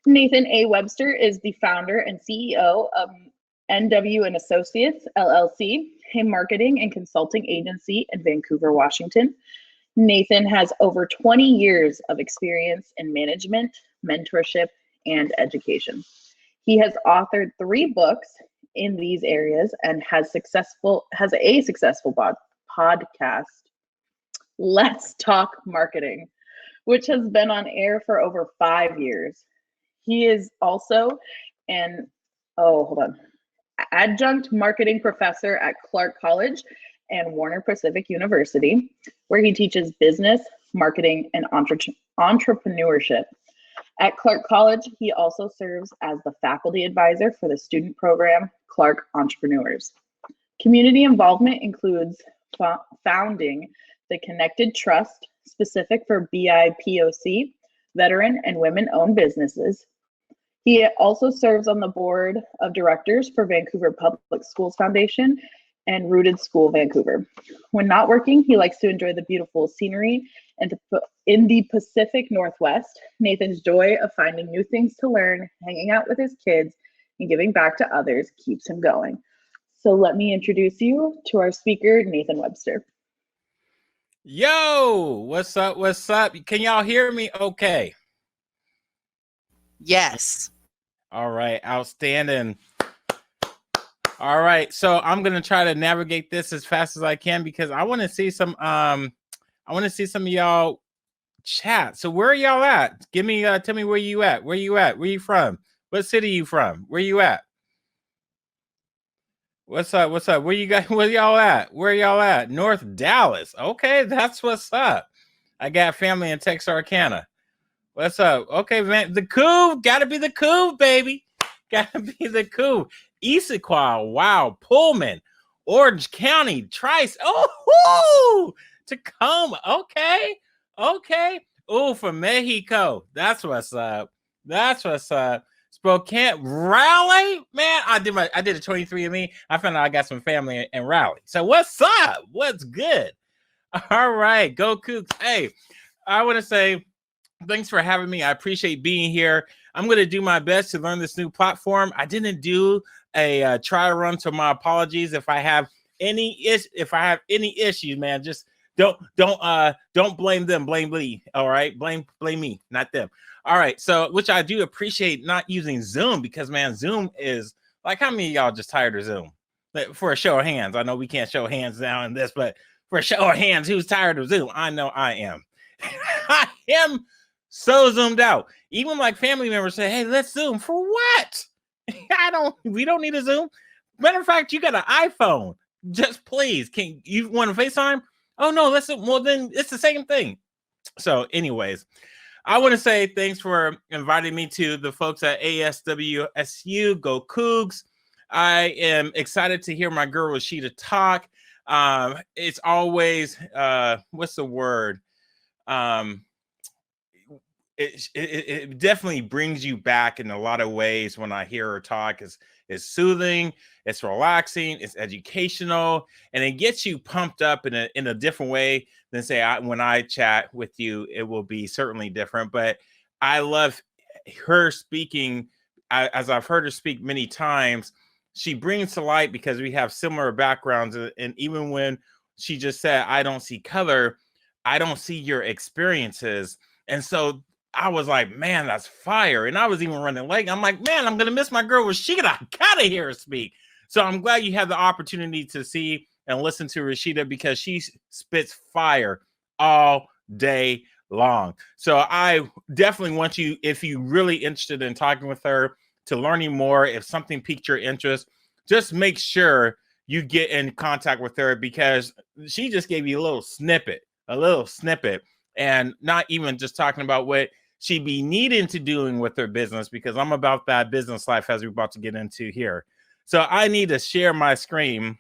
Nathan A. Webster is the founder and CEO of NW and Associates LLC, a marketing and consulting agency in Vancouver, Washington. Nathan has over 20 years of experience in management, mentorship, and education. He has authored 3 books in these areas and has a successful podcast, Let's Talk Marketing, which has been on air for over 5 years. He is also an adjunct marketing professor at Clark College and Warner Pacific University, where he teaches business, marketing, and entrepreneurship. At Clark College, he also serves as the faculty advisor for the student program, Clark Entrepreneurs. Community involvement includes founding the Connected Trust, specific for BIPOC, veteran and women-owned businesses. He also serves on the board of directors for Vancouver Public Schools Foundation and Rooted School Vancouver. When not working, he likes to enjoy the beautiful scenery and in the Pacific Northwest. Nathan's joy of finding new things to learn, hanging out with his kids, and giving back to others keeps him going. So let me introduce you to our speaker, Nathan Webster. Yo, what's up? What's up? Can y'all hear me okay? Yes. All right, outstanding. All right, so I'm gonna try to navigate this as fast as I can because I want to see some of y'all chat. So where are y'all at? Tell me where you at. Where you at? Where you from? What city you from? Where you at? What's up? What's up? Where y'all at? Where y'all at? North Dallas. Okay, that's what's up. I got family in Texarkana. What's up? Okay, man. The Couve. Gotta be the Couve, baby. Gotta be the Couve. Issaquah. Wow. Pullman. Orange County. Trice. Oh, Tacoma. Okay. Oh, from Mexico. That's what's up. Spokane, Raleigh, man. I did a 23andMe. I found out I got some family in Raleigh. So what's up? What's good? All right, go Cougs. Hey, I want to say thanks for having me. I appreciate being here. I'm going to do my best to learn this new platform. I didn't do a trial run, so my apologies if I have any issues, man. Just don't blame them. Blame me. All right, blame me, not them. All right, so which I do appreciate not using Zoom because, man, Zoom is like, how many of y'all just tired of Zoom? For a show of hands, I know we can't show hands now in this, but for a show of hands, who's tired of Zoom? I know I am. I am so zoomed out. Even like family members say, "Hey, let's Zoom." For what? We don't need a Zoom. Matter of fact, you got an iPhone. Just please, can you want to FaceTime? Oh no, well then it's the same thing. So, anyways. I want to say thanks for inviting me to the folks at ASWSUG. Go Cougs. I am excited to hear my girl Rashida talk. It's always, what's the word? It definitely brings you back in a lot of ways when I hear her talk. It's soothing, it's relaxing, it's educational, and it gets you pumped up in a different way than say when I chat with you. It will be certainly different, but I love her speaking. As I've heard her speak many times, she brings to light because we have similar backgrounds, and even when she just said, "I don't see color," I don't see your experiences, and so I was like, man, that's fire. And I was even running late. I'm like, man, I'm going to miss my girl Rashida. I got to hear her speak. So I'm glad you had the opportunity to see and listen to Rashida because she spits fire all day long. So I definitely want you, if you're really interested in talking with her, to learning more, if something piqued your interest, just make sure you get in contact with her because she just gave you a little snippet, and not even just talking about what she'd be needing to doing with her business, because I'm about that business life as we're about to get into here. So I need to share my screen,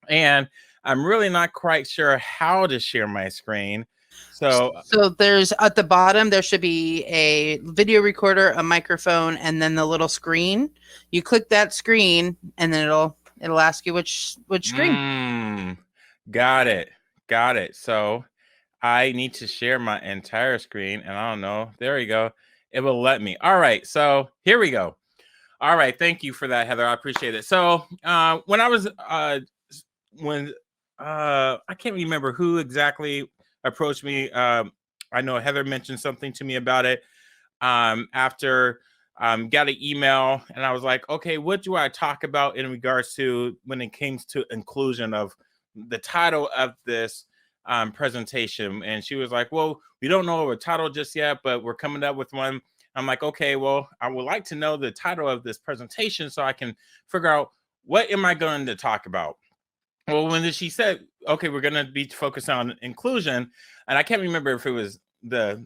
and I'm really not quite sure how to share my screen. So there's at the bottom, there should be a video recorder, a microphone, and then the little screen. You click that screen and then it'll ask you which screen. Got it. So I need to share my entire screen, and I don't know. There you go. It will let me. All right. So here we go. All right. Thank you for that, Heather. I appreciate it. So when I was I can't remember who exactly approached me. I know Heather mentioned something to me about it after got an email, and I was like, okay, what do I talk about in regards to when it came to inclusion of the title of this presentation? And she was like, well, we don't know a title just yet, but we're coming up with one. I'm like, okay, well, I would like to know the title of this presentation so I can figure out what am I going to talk about. Well, when she said, okay, we're going to be focused on inclusion, and I can't remember if it was the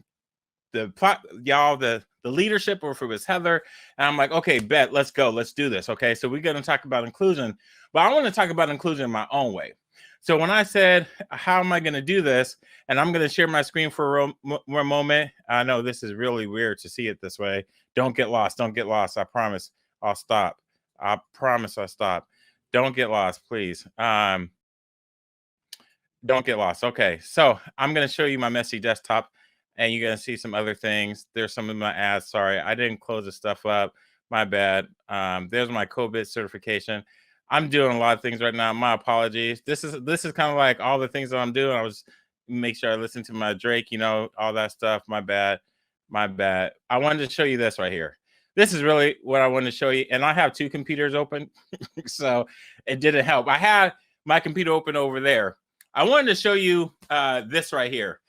leadership or if it was Heather, and I'm like, okay, bet, let's go, let's do this. Okay, so we're going to talk about inclusion, but I want to talk about inclusion in my own way. So when I said, how am I going to do this? And I'm going to share my screen for a moment. I know this is really weird to see it this way. Don't get lost. Don't get lost. I promise I'll stop. I promise I'll stop. Don't get lost, please. Don't get lost. Okay, so I'm going to show you my messy desktop, and you're going to see some other things. There's some of my ads. Sorry, I didn't close the stuff up. My bad. There's my COVID certification. I'm doing a lot of things right now. My apologies. This is kind of like all the things that I'm doing. I was make sure I listen to my Drake, you know, all that stuff. My bad. My bad. I wanted to show you this right here. This is really what I wanted to show you. And I have two computers open, so it didn't help. I had my computer open over there. I wanted to show you this right here.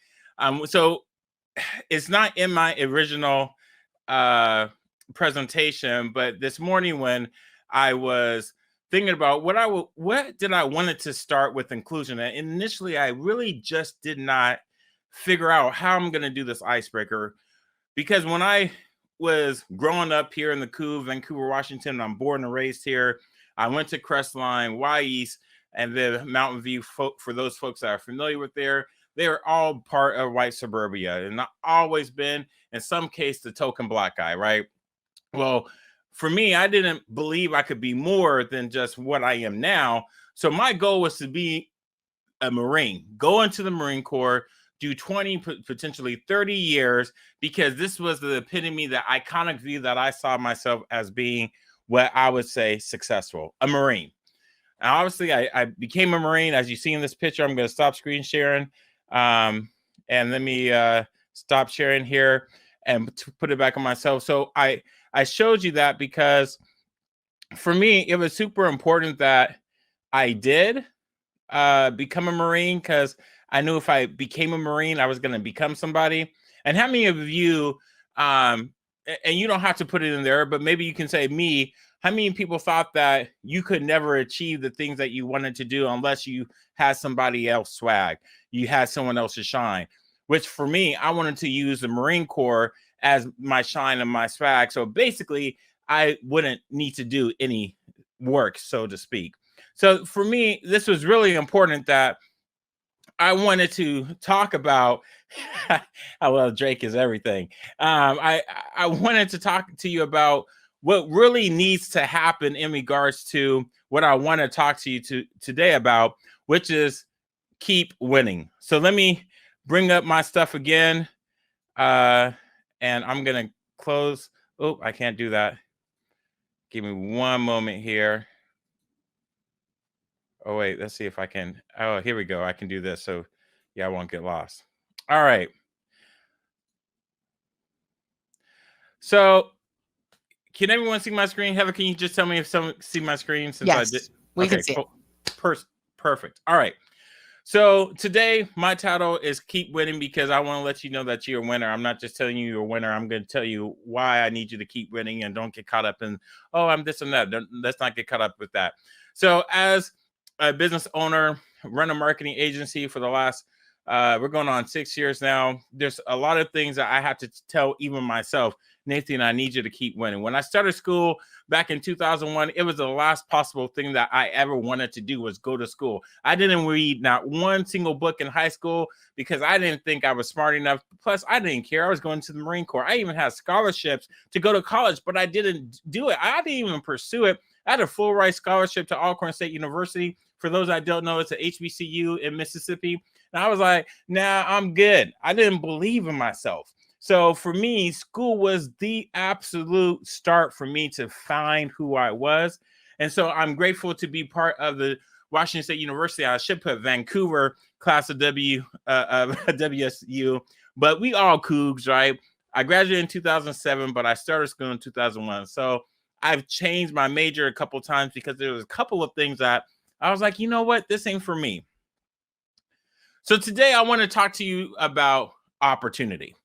So it's not in my original presentation, but this morning when I was thinking about what did I wanted to start with inclusion, and initially I really just did not figure out how I'm going to do this icebreaker, because when I was growing up here in the Couve, Vancouver, Washington, I'm born and raised here. I went to Crestline, Y East, and then Mountain View. For those folks that are familiar with there, they're all part of white suburbia, and I've always been, in some case, the token black guy, right? Well, for me, I didn't believe I could be more than just what I am now. So my goal was to be a Marine, go into the Marine Corps, do 20, potentially 30 years, because this was the epitome, the iconic view that I saw myself as being what I would say successful, a Marine. And obviously, I became a Marine. As you see in this picture, I'm going to stop screen sharing. And let me stop sharing here and put it back on myself. So I showed you that because for me, it was super important that I did become a Marine, because I knew if I became a Marine, I was going to become somebody. And how many of you, and you don't have to put it in there, but maybe you can say me, how many people thought that you could never achieve the things that you wanted to do unless you had somebody else swag, you had someone else's shine? Which for me, I wanted to use the Marine Corps as my shine and my swag. So basically, I wouldn't need to do any work, so to speak. So for me, this was really important that I wanted to talk about how well Drake is everything. I wanted to talk to you about what really needs to happen in regards to what I want to talk to you today about, which is keep winning. So let me bring up my stuff again. And I'm going to close. Oh, I can't do that. Give me one moment here. Oh, wait, let's see if I can. Oh, here we go. I can do this. So yeah, I won't get lost. All right. So can everyone see my screen? Heather, can you just tell me if someone see my screen? Since yes, I did. We can see it. Perfect. All right. So today my title is Keep Winning, because I want to let you know that you're a winner. I'm not just telling you you're a winner. I'm going to tell you why I need you to keep winning, and don't get caught up in, oh, I'm this and that. Let's not get caught up with that. So as a business owner, run a marketing agency for the last, we're going on 6 years now. There's a lot of things that I have to tell even myself, Nathan, I need you to keep winning. When I started school back in 2001, it was the last possible thing that I ever wanted to do was go to school. I didn't read not one single book in high school because I didn't think I was smart enough. Plus, I didn't care. I was going to the Marine Corps. I even had scholarships to go to college, but I didn't do it. I didn't even pursue it. I had a full ride scholarship to Alcorn State University. For those that don't know, it's an HBCU in Mississippi. And I was like, nah, I'm good. I didn't believe in myself. So for me, school was the absolute start for me to find who I was. And so I'm grateful to be part of the Washington State University. I should put Vancouver class of WSU, but we all Cougs, right? I graduated in 2007, but I started school in 2001. So I've changed my major a couple times because there was a couple of things that I was like, you know what? This ain't for me. So today I want to talk to you about opportunity.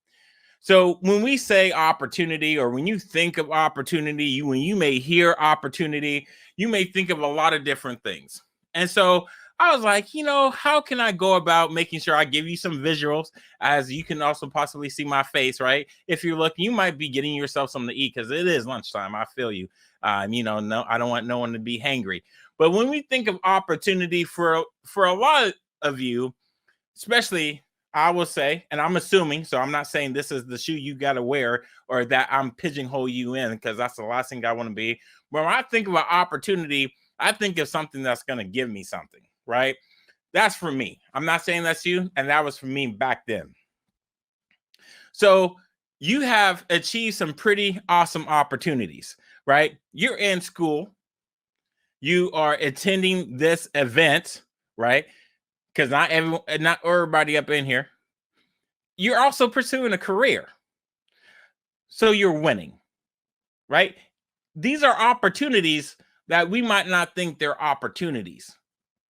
So when we say opportunity, or when you think of opportunity, when you may hear opportunity, you may think of a lot of different things. And so I was like, how can I go about making sure I give you some visuals, as you can also possibly see my face, right? If you're looking, you might be getting yourself something to eat because it is lunchtime. I feel you. No, I don't want no one to be hangry. But when we think of opportunity for a lot of you, especially, I will say, and I'm assuming, so I'm not saying this is the shoe you got to wear or that I'm pigeonhole you in, because that's the last thing I want to be. But when I think about opportunity, I think of something that's going to give me something, right? That's for me. I'm not saying that's you, and that was for me back then. So you have achieved some pretty awesome opportunities, right? You're in school. You are attending this event, right? Because not everybody up in here. You're also pursuing a career. So you're winning, right? These are opportunities that we might not think they're opportunities,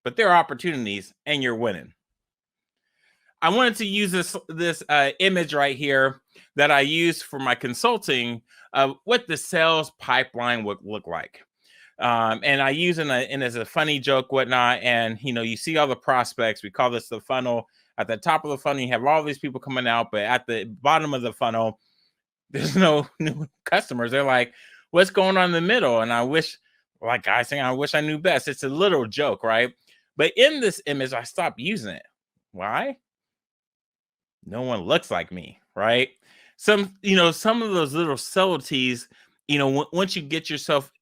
but they're opportunities, and you're winning. I wanted to use this image right here that I use for my consulting of what the sales pipeline would look like. And I use it as a funny joke, whatnot. And, you see all the prospects. We call this the funnel. At the top of the funnel, you have all these people coming out, but at the bottom of the funnel, there's no new customers. They're like, what's going on in the middle? And I wish, like guys saying, I wish I knew best. It's a little joke, right? But in this image, I stopped using it. Why? No one looks like me, right? Some of those little subtleties, once you get yourself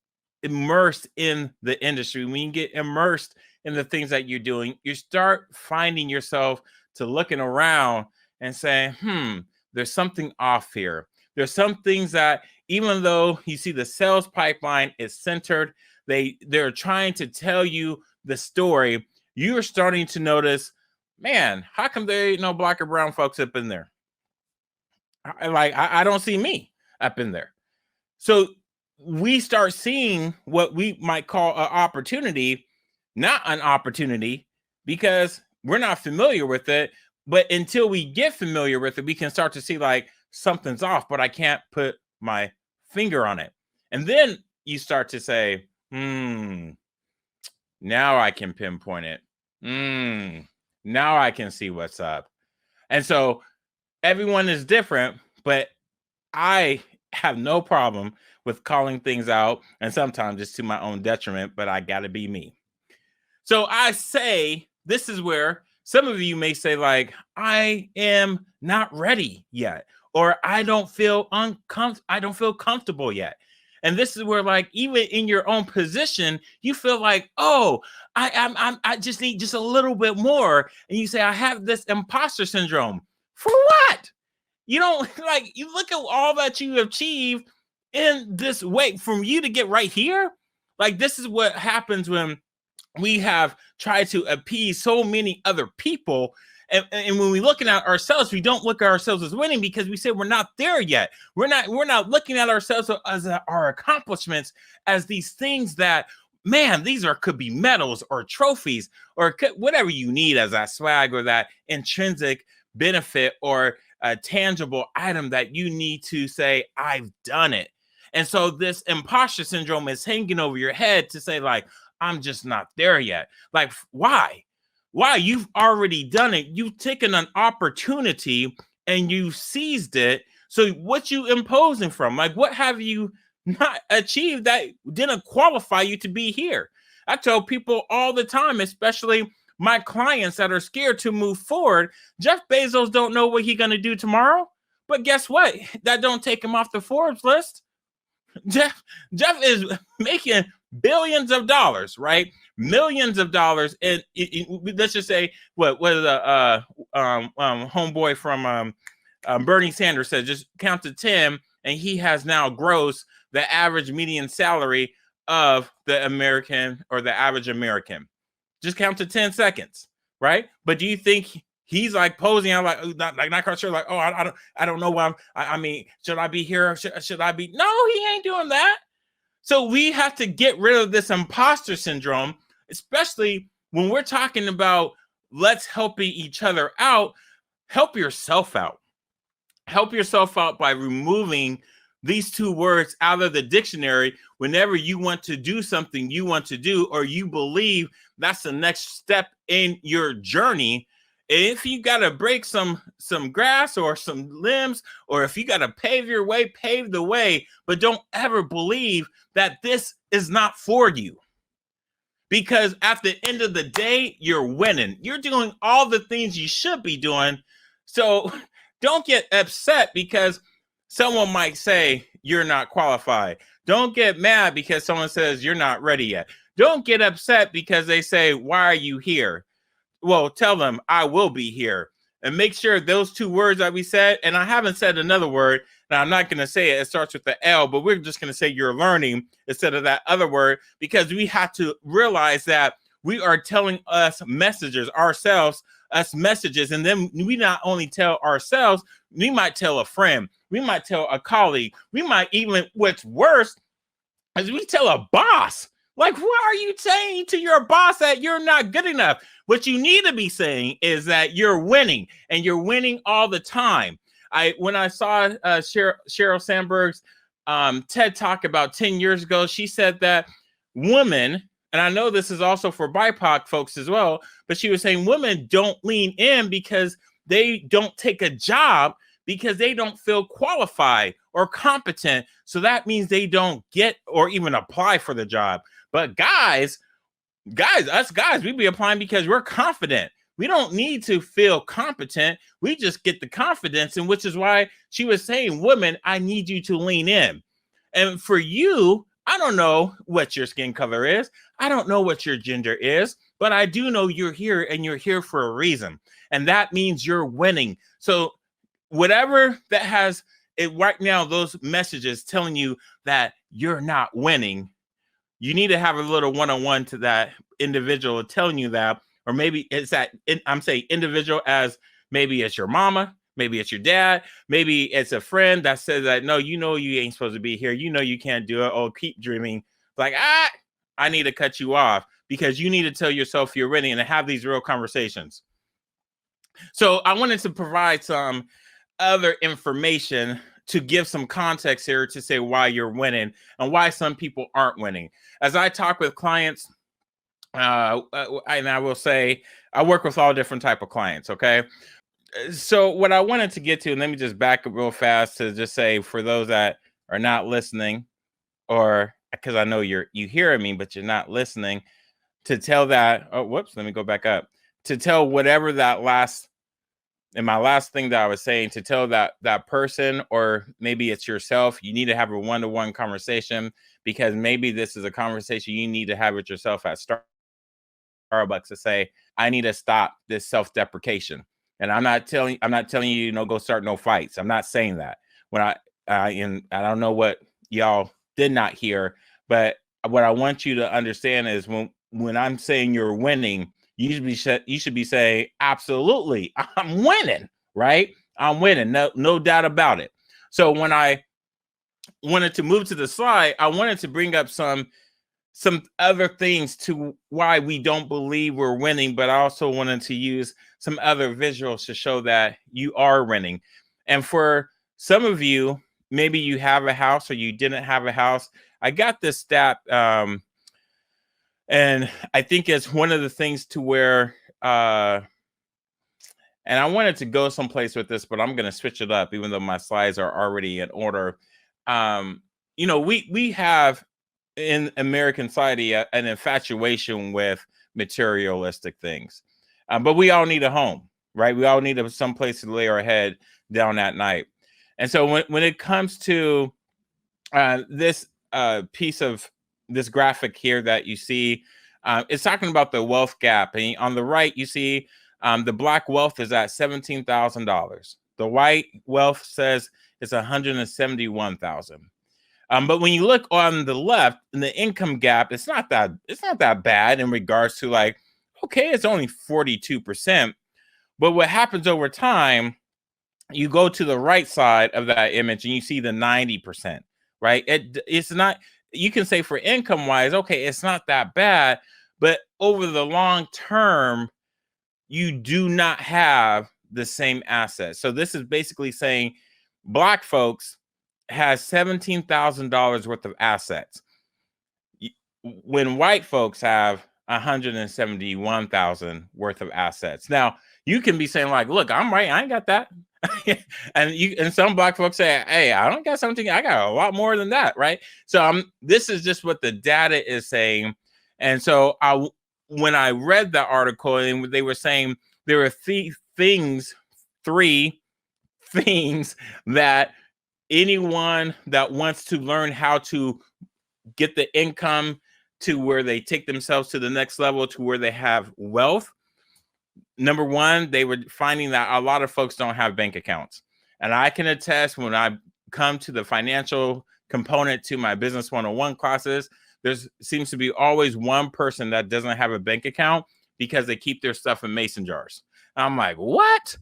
immersed in the industry, when you get immersed in the things that you're doing, you start finding yourself to looking around and saying, there's something off here. There's some things that, even though you see the sales pipeline is centered, they're trying to tell you the story, you're starting to notice, man, how come there ain't no black or brown folks up in there? I don't see me up in there. So we start seeing what we might call an opportunity, not an opportunity, because we're not familiar with it. But until we get familiar with it, we can start to see like something's off, but I can't put my finger on it. And then you start to say, now I can pinpoint it. Now I can see what's up. And so everyone is different, but I have no problem with calling things out, and sometimes it's to my own detriment, but I got to be me. So I say, this is where some of you may say, like, I am not ready yet, or I don't feel comfortable yet. And this is where, like, even in your own position, you feel like, oh, I just need just a little bit more. And you say, I have this imposter syndrome. For what? You don't, like, you look at all that you achieved in this way from you to get right here. Like, this is what happens when we have tried to appease so many other people. And when we're looking at ourselves, we don't look at ourselves as winning because we say we're not there yet. We're not looking at ourselves as our accomplishments, as these things that, man, could be medals or trophies or whatever you need as that swag or that intrinsic benefit or a tangible item that you need to say, I've done it. And so this imposter syndrome is hanging over your head to say, like, I'm just not there yet. Like, why? Why? You've already done it. You've taken an opportunity and you seized it. So what you imposing from? Like, what have you not achieved that didn't qualify you to be here? I tell people all the time, especially my clients that are scared to move forward, Jeff Bezos don't know what he's going to do tomorrow. But guess what? That don't take him off the Forbes list. Jeff is making billions of dollars, right? Millions of dollars. And let's just say, what was the homeboy from Bernie Sanders said, just count to 10, and he has now grossed the average median salary of the American or the average American. Just count to 10 seconds, right? But do you think he's like posing? I'm like, not quite sure. Like, oh, I don't know why. I mean, should I be here? Should I be? No, he ain't doing that. So we have to get rid of this imposter syndrome, especially when we're talking about let's help each other out. Help yourself out. Help yourself out by removing these two words out of the dictionary whenever you want to do something you want to do, or you believe that's the next step in your journey. If you got to break some grass or some limbs, or if you got to pave your way, pave the way, but don't ever believe that this is not for you. Because at the end of the day, you're winning. You're doing all the things you should be doing. So don't get upset because someone might say you're not qualified. Don't get mad because someone says you're not ready yet. Don't get upset because they say, why are you here? Well, tell them I will be here. And make sure those two words that we said, and I haven't said another word, and I'm not going to say it. It starts with the L, but we're just going to say you're learning instead of that other word, because we have to realize that we are telling us messages, and then we not only tell ourselves, we might tell a friend, we might tell a colleague, we might even, what's worse, is we tell a boss. Like, what are you saying to your boss that you're not good enough? What you need to be saying is that you're winning, and you're winning all the time. When I saw Sheryl Sandberg's TED Talk about 10 years ago, she said that women, and I know this is also for BIPOC folks as well, but she was saying women don't lean in because they don't take a job because they don't feel qualified or competent. So that means they don't get or even apply for the job. But guys, us guys, we be applying because we're confident. We don't need to feel competent. We just get the confidence, and which is why she was saying, women, I need you to lean in. And for you, I don't know what your skin color is. I don't know what your gender is, but I do know you're here, and you're here for a reason. And that means you're winning. So whatever that has it right now, those messages telling you that you're not winning, you need to have a little one-on-one to that individual telling you that, or maybe it's that, I'm saying individual as maybe it's your mama, maybe it's your dad, maybe it's a friend that says that, no, you know, you ain't supposed to be here. You know, you can't do it. Oh, keep dreaming. Like, I need to cut you off because you need to tell yourself you're winning and have these real conversations. So I wanted to provide some other information to give some context here to say why you're winning and why some people aren't winning. As I talk with clients, and I will say I work with all different type of clients. Okay. So what I wanted to get to, and let me just back up real fast to just say for those that are not listening, or because I know you hearing me, but you're not listening, to tell that, oh, whoops, let me go back up, to tell whatever that last, and my last thing that I was saying, to tell that person, or maybe it's yourself, you need to have a one-to-one conversation, because maybe this is a conversation you need to have with yourself at Starbucks to say, I need to stop this self-deprecation. And I'm not telling you, go start no fights. I'm not saying that. When and I don't know what y'all did not hear, but what I want you to understand is when I'm saying you're winning, you should be saying, absolutely, I'm winning, right? I'm winning, no doubt about it. So when I wanted to move to the slide, I wanted to bring up some other things to why we don't believe we're winning, but I also wanted to use some other visuals to show that you are winning. And for some of you, maybe you have a house or you didn't have a house. I got this stat, and I think it's one of the things to where, and I wanted to go someplace with this, but I'm going to switch it up, even though my slides are already in order. We have in American society an infatuation with materialistic things, but we all need a home, right? We all need some place to lay our head down at night. And so when it comes to this piece of this graphic here that you see, it's talking about the wealth gap. And on the right, you see the Black wealth is at $17,000. The white wealth says it's 171,000. But when you look on the left in the income gap, it's not that bad in regards to like, okay, it's only 42%. But what happens over time, you go to the right side of that image and you see the 90%, right? It's not, you can say for income wise, okay, it's not that bad, but over the long term, you do not have the same assets. So this is basically saying Black folks has $17,000 worth of assets when white folks have 171,000 worth of assets. Now, you can be saying like, look, I'm right, I ain't got that. and some Black folks say, hey, I don't got something, I got a lot more than that, right? So this is just what the data is saying. And so when I read the article, and they were saying there are three things that anyone that wants to learn how to get the income to where they take themselves to the next level, to where they have wealth. Number one, they were finding that a lot of folks don't have bank accounts. And I can attest, when I come to the financial component to my Business 101 classes, there seems to be always one person that doesn't have a bank account because they keep their stuff in mason jars. I'm like, what?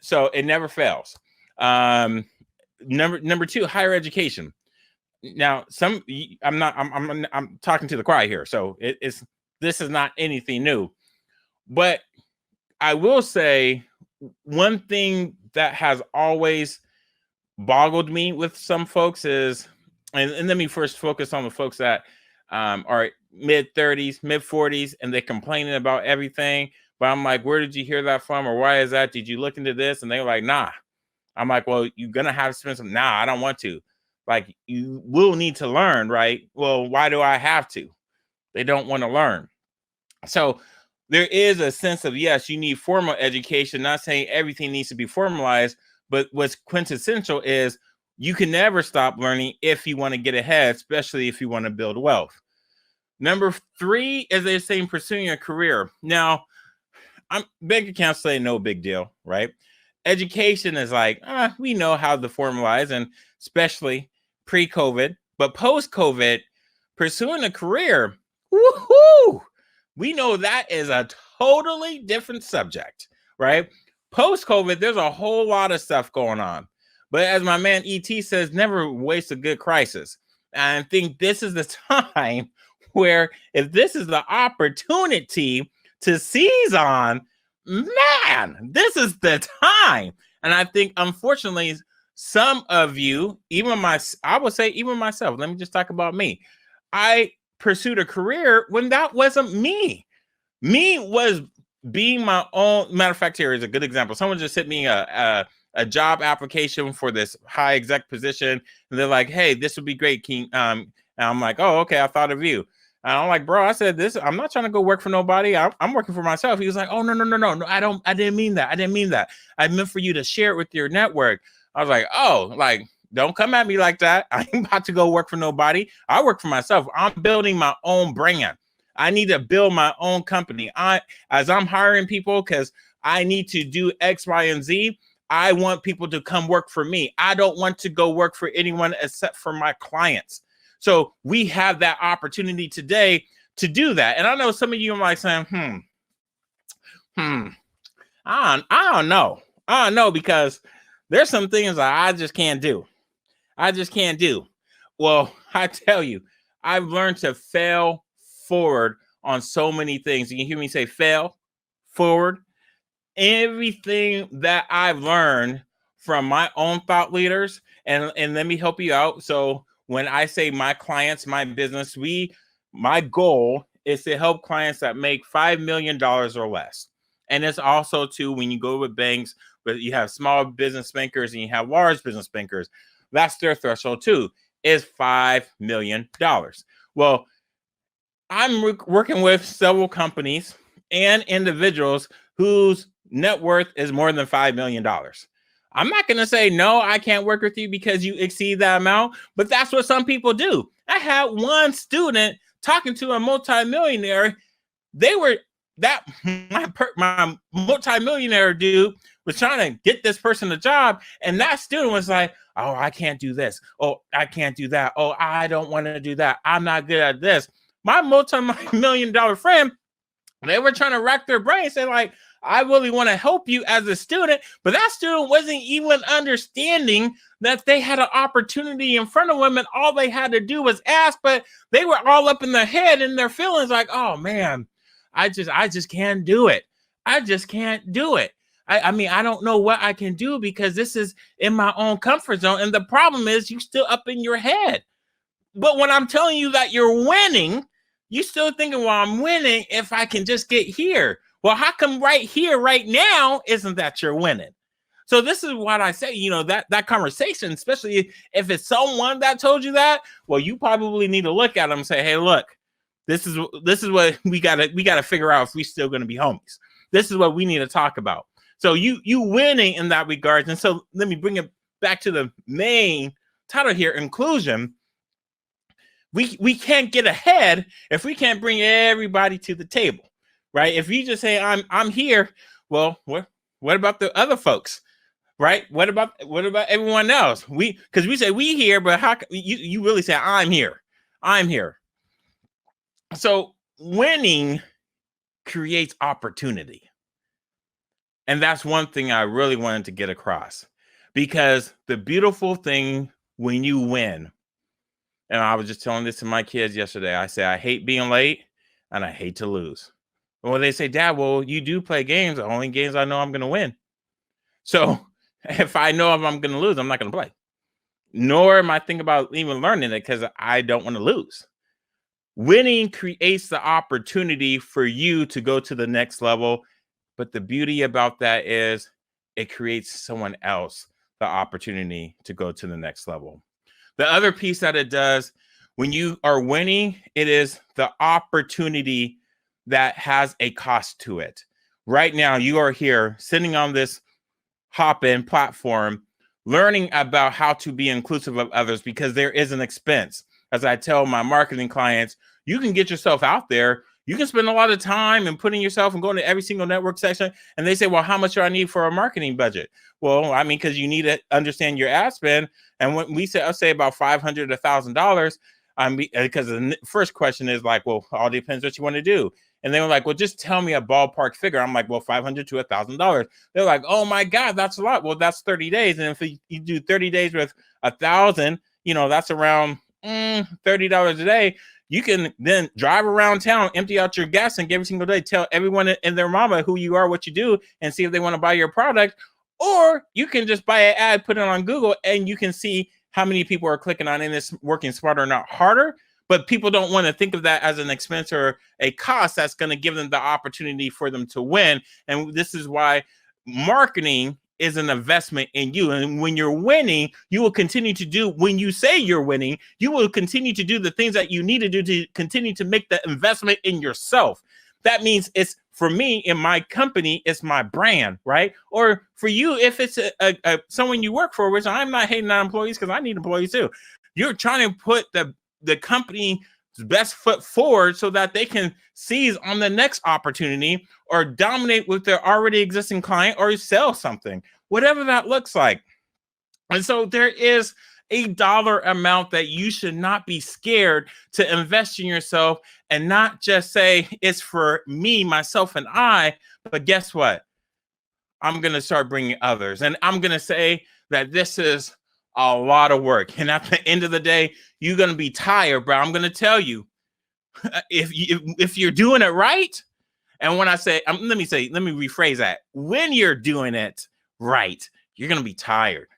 So it never fails. Number two, higher education. Now, I'm talking to the choir here, so this is not anything new. But I will say one thing that has always boggled me with some folks is, and let me first focus on the folks that are mid-30s, mid-40s, and they're complaining about everything. But I'm like, where did you hear that from? Or why is that? Did you look into this? And they were like, nah. I'm like, well, you're going to have to spend some. Nah, I don't want to. Like, you will need to learn, right? Well, why do I have to? They don't want to learn. So there is a sense of, yes, you need formal education. Not saying everything needs to be formalized, but what's quintessential is you can never stop learning if you want to get ahead, especially if you want to build wealth. Number three is they're saying pursuing a career. Now, bank accounts say no big deal, right? Education is like, we know how to formalize, and especially pre-COVID, but post-COVID, pursuing a career, woohoo! We know that is a totally different subject, right? Post-COVID, there's a whole lot of stuff going on. But as my man E.T. says, never waste a good crisis. And I think this is the time where if this is the opportunity to seize on, man, this is the time. And I think, unfortunately, some of you, I would say even myself, let me just talk about me. I pursued a career when that wasn't me. Me was being my own. Matter of fact, here is a good example. Someone just sent me a job application for this high exec position, and they're like, hey, this would be great, King. And I'm like, oh, okay, I thought of you. And I'm like, bro, I said this. I'm not trying to go work for nobody. I'm working for myself. He was like, oh, no. I didn't mean that. I meant for you to share it with your network. I was like, oh, like, don't come at me like that. I ain't about to go work for nobody. I work for myself. I'm building my own brand. I need to build my own company. As I'm hiring people, because I need to do X, Y, and Z, I want people to come work for me. I don't want to go work for anyone except for my clients. So we have that opportunity today to do that. And I know some of you are like saying, I don't know. I don't know, because there's some things that I just can't do. Well, I tell you, I've learned to fail forward on so many things. You can hear me say fail forward. Everything that I've learned from my own thought leaders, and let me help you out. So when I say my clients, my business, my goal is to help clients that make $5 million or less. And it's also too, when you go with banks, but you have small business bankers and you have large business bankers, that's their threshold too, is $5 million. Well, I'm working with several companies and individuals whose net worth is more than $5 million. I'm not going to say, no, I can't work with you because you exceed that amount, but that's what some people do. I had one student talking to a multimillionaire. My multimillionaire dude was trying to get this person a job. And that student was like, oh, I can't do this. Oh, I can't do that. Oh, I don't want to do that. I'm not good at this. My multi-million-dollar friend, they were trying to rack their brains, say like, I really want to help you as a student, but that student wasn't even understanding that they had an opportunity in front of them, and all they had to do was ask, but they were all up in their head and their feelings like, oh man, I just can't do it. I just can't do it. I mean, I don't know what I can do because this is in my own comfort zone. And the problem is you still up in your head. But when I'm telling you that you're winning, you still thinking, well, I'm winning if I can just get here. Well, how come right here, right now, isn't that you're winning? So this is what I say, that conversation, especially if it's someone that told you that, well, you probably need to look at them and say, hey, look, this is what we gotta figure out if we still gonna be homies. This is what we need to talk about. So you winning in that regard. And so let me bring it back to the main title here, inclusion. We can't get ahead if we can't bring everybody to the table. Right? If you just say I'm here, well, what about the other folks? Right? What about everyone else? Because we say we here, but how you really say I'm here? I'm here. So winning creates opportunity. And that's one thing I really wanted to get across, because the beautiful thing when you win, and I was just telling this to my kids yesterday, I say I hate being late and I hate to lose. Well, they say, Dad, well, you do play games. The only games I know I'm going to win. So if I know if I'm going to lose, I'm not going to play. Nor am I thinking about even learning it because I don't want to lose. Winning creates the opportunity for you to go to the next level. But the beauty about that is it creates someone else the opportunity to go to the next level. The other piece that it does when you are winning, it is the opportunity that has a cost to it. Right now, you are here sitting on this hop-in platform, learning about how to be inclusive of others because there is an expense. As I tell my marketing clients, you can get yourself out there. You can spend a lot of time and putting yourself and going to every single network section. And they say, well, how much do I need for a marketing budget? Well, I mean, because you need to understand your ad spend. And when we say, I'll say about $500 to $1,000, because the first question is like, well, all depends what you want to do. And they were like, well, just tell me a ballpark figure. I'm like, well, $500 to $1,000. They're like, oh my God, that's a lot. Well, that's 30 days. And if you do 30 days with 1,000, that's around $30 a day. You can then drive around town, empty out your gas tank every single day, tell everyone and their mama who you are, what you do, and see if they want to buy your product. Or you can just buy an ad, put it on Google, and you can see how many people are clicking on it. And it's working smarter, not harder. But people don't want to think of that as an expense or a cost that's going to give them the opportunity for them to win. And this is why marketing is an investment in you. And when you're winning, you will continue to do, when you say you're winning, you will continue to do the things that you need to do to continue to make the investment in yourself. That means it's, for me, in my company, it's my brand, right? Or for you, if it's someone you work for, which I'm not hating on employees because I need employees too. You're trying to put the company's best foot forward so that they can seize on the next opportunity or dominate with their already existing client or sell something, whatever that looks like. And so there is a dollar amount that you should not be scared to invest in yourself and not just say it's for me, myself, and I, but guess what? I'm going to start bringing others. And I'm going to say that this is a lot of work. And at the end of the day, you're going to be tired, but I'm going to tell you, if you're doing it right, and when I say, let me rephrase that. When you're doing it right, you're going to be tired.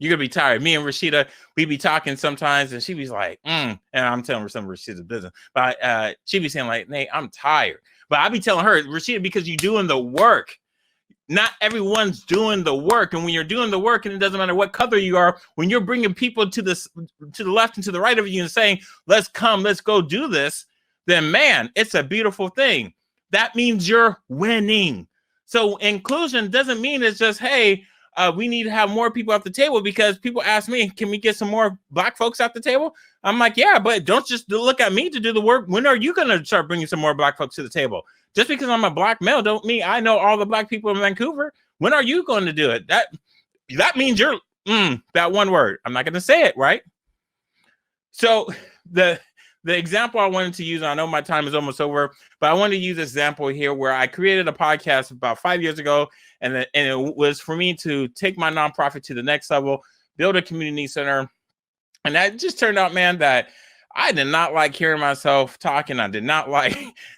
You're going to be tired. Me and Rashida, we be talking sometimes, and she be like, and I'm telling her some of Rashida's business, but she be saying like, Nate, I'm tired. But I be telling her, Rashida, because you're doing the work. Not everyone's doing the work. And when you're doing the work, and it doesn't matter what color you are, when you're bringing people to the left and to the right of you and saying, let's go do this, then man, it's a beautiful thing. That means you're winning. So inclusion doesn't mean it's just, hey, we need to have more people at the table, because people ask me, can we get some more Black folks at the table? I'm like, yeah, but don't just look at me to do the work. When are you going to start bringing some more Black folks to the table? Just because I'm a Black male don't mean I know all the Black people in Vancouver. When are you going to do it? That means you're that one word. I'm not going to say it, right? So the example I wanted to use, I know my time is almost over, but I wanted to use this example here where I created a podcast about 5 years ago, and it was for me to take my nonprofit to the next level, build a community center. And that just turned out, man, that I did not like hearing myself talking. I did not like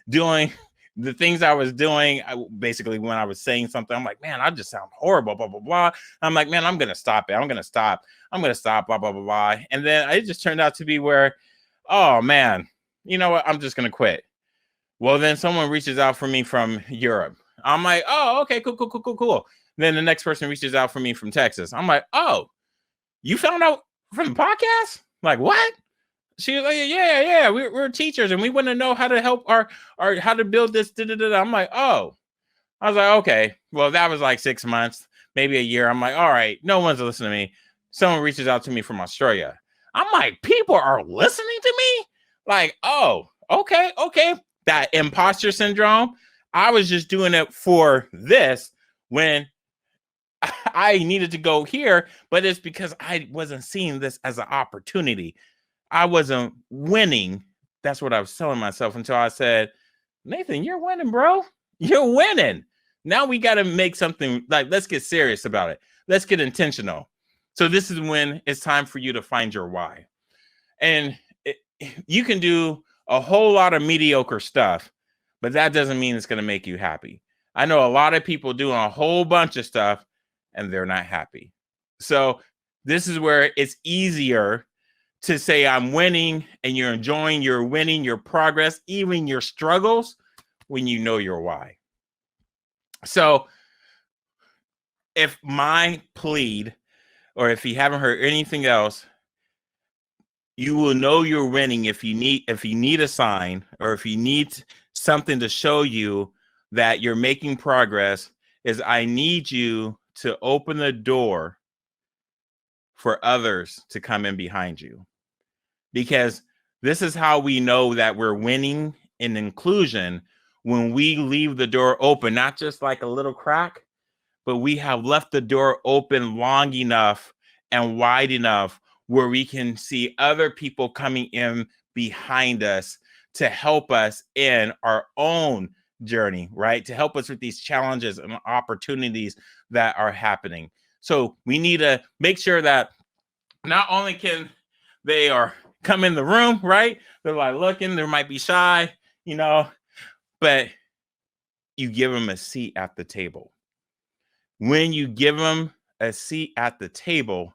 doing the things I was doing. Basically, when I was saying something, I'm like, man, I just sound horrible, blah, blah, blah. I'm like, man, I'm going to stop it. I'm going to stop, blah, blah, blah, blah. And then it just turned out to be where, oh, man, you know what? I'm just going to quit. Well, then someone reaches out for me from Europe. I'm like, oh, okay, cool. Then the next person reaches out for me from Texas. I'm like, oh, you found out from the podcast? Like, what? She was like, yeah, we're teachers and we want to know how to help our how to build this. I'm like, oh. I was like, okay. Well, that was like 6 months, maybe a year. I'm like, all right, no one's listening to me. Someone reaches out to me from Australia. I'm like, people are listening to me? Like, oh, okay. That imposter syndrome. I was just doing it for this when I needed to go here, but it's because I wasn't seeing this as an opportunity. I wasn't winning. That's what I was telling myself until I said, Nathan, you're winning, bro. You're winning. Now we got to make something like, let's get serious about it. Let's get intentional. So this is when it's time for you to find your why. And you can do a whole lot of mediocre stuff, but that doesn't mean it's going to make you happy. I know a lot of people doing a whole bunch of stuff and they're not happy. So this is where it's easier to say I'm winning and you're enjoying your winning, your progress, even your struggles when you know your why. So if my plead, or if you haven't heard anything else, you will know you're winning if you need a sign, or if you need something to show you that you're making progress, is I need you to open the door for others to come in behind you. Because this is how we know that we're winning in inclusion, when we leave the door open, not just like a little crack, but we have left the door open long enough and wide enough where we can see other people coming in behind us to help us in our own journey, right? To help us with these challenges and opportunities that are happening. So we need to make sure that not only can they come in the room, right? They're like looking, they might be shy, but you give them a seat at the table. When you give them a seat at the table,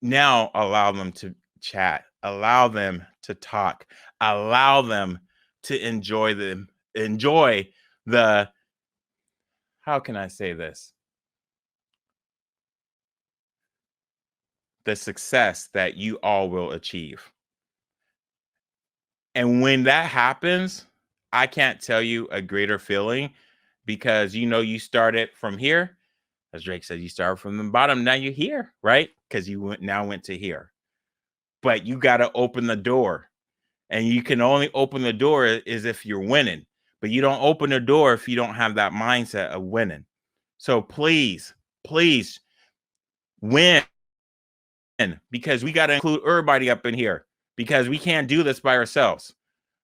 now allow them to chat, allow them to talk, allow them to enjoy the, how can I say this? The success that you all will achieve. And when that happens, I can't tell you a greater feeling, because you started from here. As Drake said, you started from the bottom. Now you're here, right? Because you went to here. But you got to open the door. And you can only open the door is if you're winning. But you don't open the door if you don't have that mindset of winning. So please win. Because we got to include everybody up in here, because we can't do this by ourselves.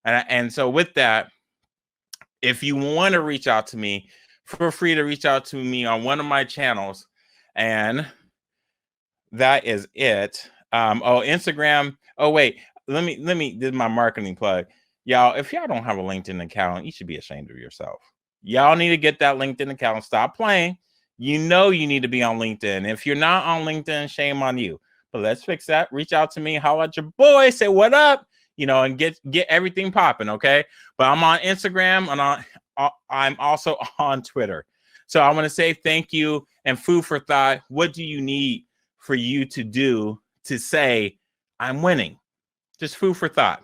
And so with that, if you want to reach out to me, feel free to reach out to me on one of my channels. And that is it. Instagram. Oh, wait, let me do my marketing plug. Y'all, if y'all don't have a LinkedIn account, you should be ashamed of yourself. Y'all need to get that LinkedIn account. Stop playing. You need to be on LinkedIn. If you're not on LinkedIn, shame on you. But let's fix that. Reach out to me, holla at your boy, say what up, and get everything popping, okay? But I'm on Instagram, and I'm also on Twitter. So I want to say thank you and food for thought. What do you need for you to do to say I'm winning? Just food for thought.